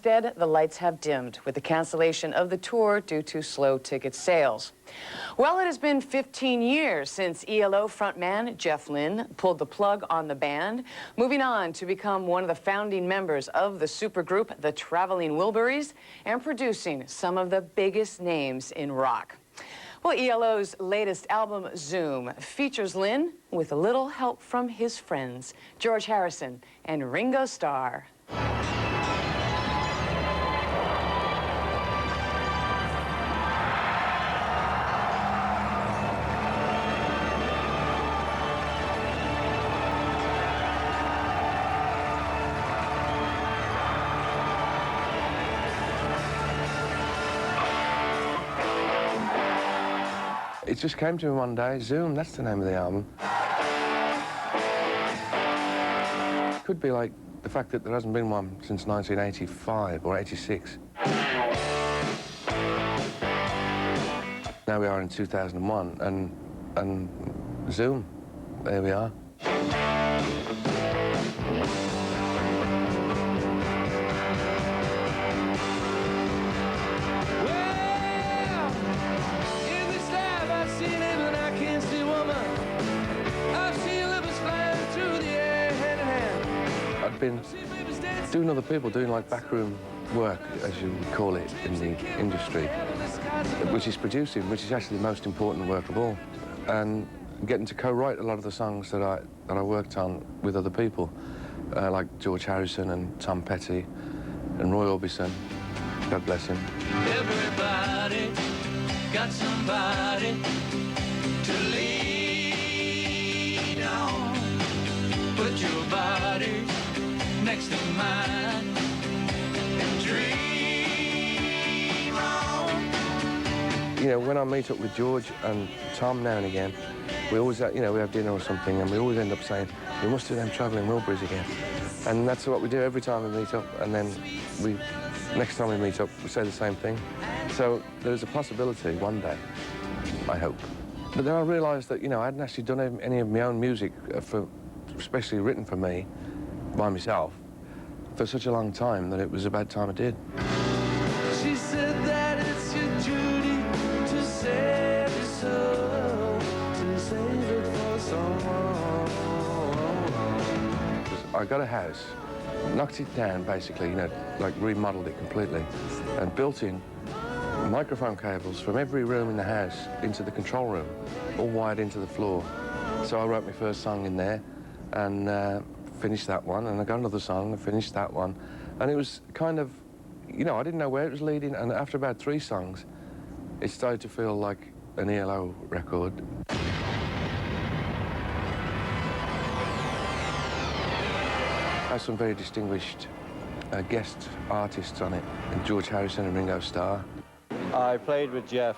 Instead, the lights have dimmed with the cancellation of the tour due to slow ticket sales. Well, it has been 15 years since ELO frontman Jeff Lynne pulled the plug on the band, moving on to become one of the founding members of the supergroup, the Traveling Wilburys, and producing some of the biggest names in rock. Well, ELO's latest album, Zoom, features Lynne with a little help from his friends, George Harrison and Ringo Starr. It just came to me one day, Zoom, that's the name of the album. Could be like the fact that there hasn't been one since 1985 or 86. Now we are in 2001, and Zoom, there we are. I've been doing other people, doing like backroom work, as you would call it in the industry, which is producing, which is actually the most important work of all, and getting to co-write a lot of the songs that I worked on with other people, like George Harrison and Tom Petty and Roy Orbison. God bless him. Everybody got somebody to lean on. Put your body next to mine and dream on. You know, when I meet up with George and Tom now and again, we always, you know, we have dinner or something, and we always end up saying, we must do them Traveling Wilburys again. And that's what we do every time we meet up, and then next time we meet up, we say the same thing. So there's a possibility one day, I hope. But then I realised that, you know, I hadn't actually done any of my own music, especially written for me, by myself, for such a long time that it was about time I did. She said that it's your duty to save your soul, to save it for someone. I got a house, knocked it down basically, you know, like remodeled it completely, and built in microphone cables from every room in the house into the control room, all wired into the floor. So I wrote my first song in there, and finished that one, and I got another song and finished that one, and it was kind of, you know, I didn't know where it was leading, and after about 3 songs it started to feel like an ELO record. I have some very distinguished guest artists on it, George Harrison and Ringo Starr. I played with Jeff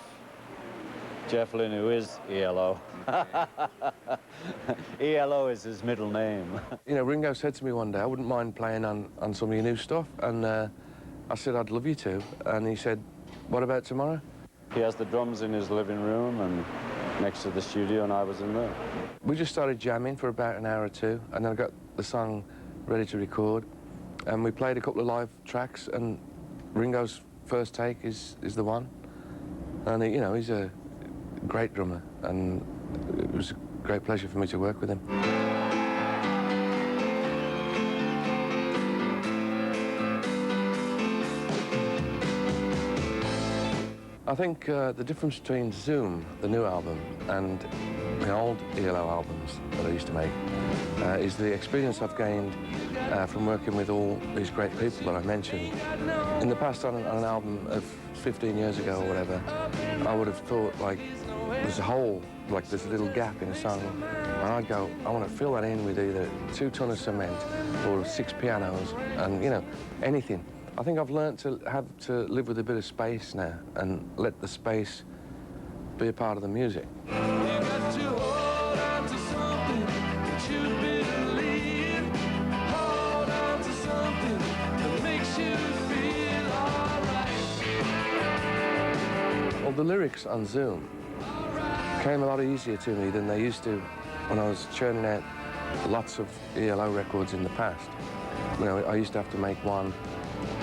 Lynne, who is ELO. ELO is his middle name. You know, Ringo said to me one day, I wouldn't mind playing on some of your new stuff, and I said, I'd love you to, and he said, what about tomorrow? He has the drums in his living room and next to the studio, and I was in there. We just started jamming for about an hour or two, and then I got the song ready to record, and we played a couple of live tracks, and Ringo's first take is the one, and you know, he's a great drummer, and it was a great pleasure for me to work with him. I think the difference between Zoom, the new album, and the old ELO albums that I used to make is the experience I've gained from working with all these great people that I mentioned. In the past, on an album of 15 years ago or whatever, I would have thought, like, there's a hole, like there's a little gap in a song, and I'd go, I want to fill that in with either 2 tons of cement or 6 pianos, and, you know, anything. I think I've learned to have to live with a bit of space now and let the space be a part of the music. You got to hold on to something that you believe. Hold on to something that makes you feel all right. Well, the lyrics on Zoom came a lot easier to me than they used to when I was churning out lots of ELO records in the past. You know, I used to have to make one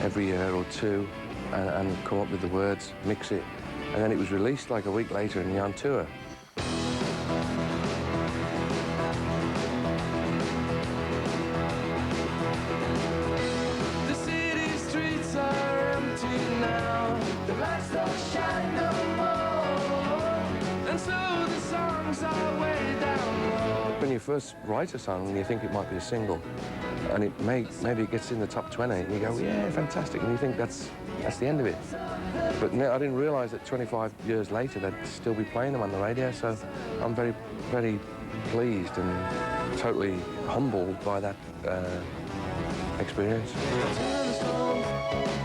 every year or two and come up with the words, mix it, and then it was released like a week later and you're on tour. The city streets are empty now. The lights don't shine no more. And so the songs are way down low. When you first write a song and you think it might be a single, and maybe it gets in the top 20, and you go, yeah, fantastic, and you think that's the end of it. But no, I didn't realise that 25 years later they'd still be playing them on the radio, so I'm very, very pleased and totally humbled by that experience. I turned stone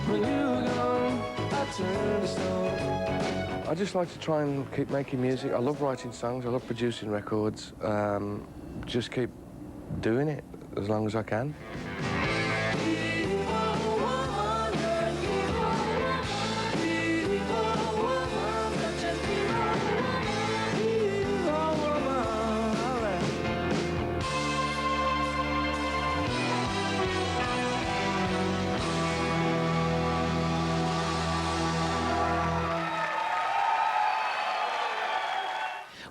when you were gone. I turned stone. I just like to try and keep making music. I love writing songs, I love producing records. Just keep doing it as long as I can.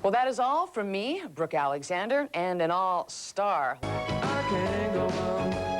Well, that is all from me, Brooke Alexander, and an all-star. I can't go on.